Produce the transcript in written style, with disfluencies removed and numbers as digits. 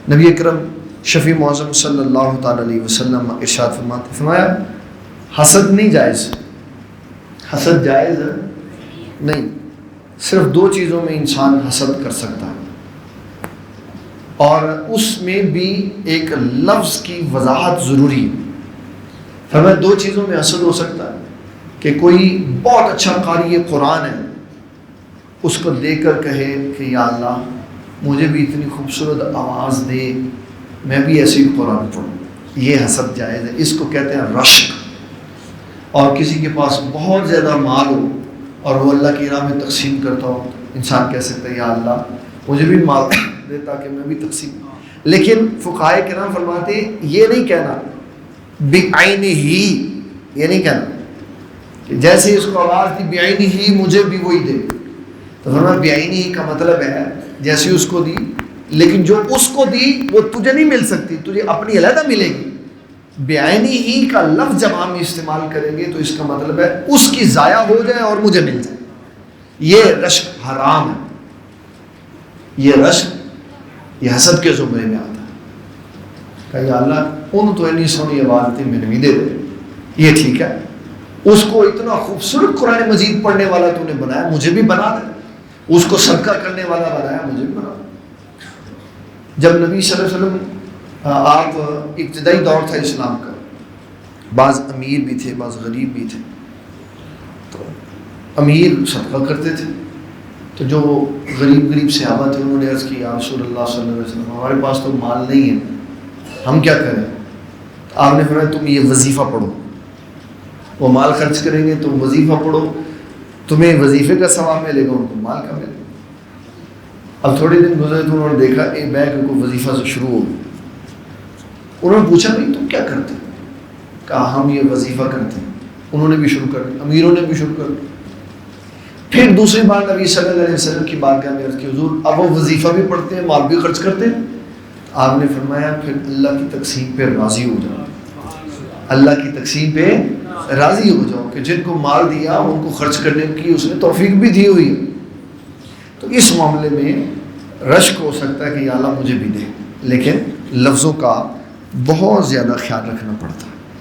نبی اکرم شفیع معظم صلی اللہ تعالی علیہ وسلم ارشاد فرماتے، فرمایا حسد نہیں جائز، حسد جائز نہیں، صرف دو چیزوں میں انسان حسد کر سکتا ہے، اور اس میں بھی ایک لفظ کی وضاحت ضروری ہے۔ فرمایا دو چیزوں میں حسد ہو سکتا ہے کہ کوئی بہت اچھا قاری قرآن ہے، اس کو دیکھ کر کہے کہ یا اللہ مجھے بھی اتنی خوبصورت آواز دے، میں بھی ایسے ہی قرآن پڑھوں، یہ حسد جائز ہے، اس کو کہتے ہیں رشک۔ اور کسی کے پاس بہت زیادہ مال ہو اور وہ اللہ کی راہ میں تقسیم کرتا ہو، انسان کہہ سکتا ہے یا اللہ مجھے بھی مال دے تاکہ میں بھی تقسیم۔ لیکن فقہائے کرام فرماتے ہیں یہ نہیں کہنا بعینہ ہی، یہ نہیں کہنا کہ جیسے اس کو آواز دی بعینہ ہی مجھے بھی وہی دے، تو فرمایا بعینہ ہی کا مطلب ہے جیسے اس کو دی، لیکن جو اس کو دی وہ تجھے نہیں مل سکتی، تجھے اپنی علیحدہ ملے گی۔ بعینہ ہی کا لفظ جب ہم استعمال کریں گے تو اس کا مطلب ہے اس کی ضائع ہو جائے اور مجھے مل جائے، یہ رشک حرام ہے، یہ رشک یہ حسد کے زمرے میں آتا ہے کہ یا اللہ ان تو اتنی سونی آواز تھی میں نے بھی دے دے، یہ ٹھیک ہے، اس کو اتنا خوبصورت قرآن مجید پڑھنے والا تو نے بنایا، مجھے بھی بنا دے، اس کو صدقہ کرنے والا بنایا، مجھے بھی بنا دے۔ جب نبی صلی اللہ علیہ وسلم آپ ابتدائی دور تھا اسلام کا، بعض امیر بھی تھے بعض غریب بھی تھے، تو امیر صدقہ کرتے تھے، تو جو غریب صحابہ تھے انہوں نے عرض کی یا رسول اللہ صلی اللہ علیہ وسلم ہمارے پاس تو مال نہیں ہے، ہم کیا کریں؟ تو آپ نے فرمایا تم یہ وظیفہ پڑھو، وہ مال خرچ کریں گے تم وظیفہ پڑھو، تمہیں وظیفے کا ثواب ملے گا، ان کو مال کا ملے گا۔ اب تھوڑے دن گزرے تو انہوں نے دیکھا ایک بیگ کو وظیفہ سے شروع ہو گیا، انہوں نے پوچھا نہیں تم کیا کرتے؟ کہا ہم یہ وظیفہ کرتے ہیں۔ انہوں نے بھی شروع کر دیا، امیروں نے بھی شروع کر دیا۔ پھر دوسری بار نبی صلی اللہ علیہ وسلم کی بارگاہ میں عرض کی حضور اب وہ وظیفہ بھی پڑھتے ہیں مال بھی خرچ کرتے ہیں؟ آپ نے فرمایا پھر اللہ کی تقسیم پہ راضی ہو جاؤ، اللہ کی تقسیم پہ راضی ہو جاؤ کہ جن کو مال دیا ان کو خرچ کرنے کی اس نے توفیق بھی دی ہوئی ہے۔ تو اس معاملے میں رشک ہو سکتا ہے کہ یا اللہ مجھے بھی دے، لیکن لفظوں کا بہت زیادہ خیال رکھنا پڑتا ہے۔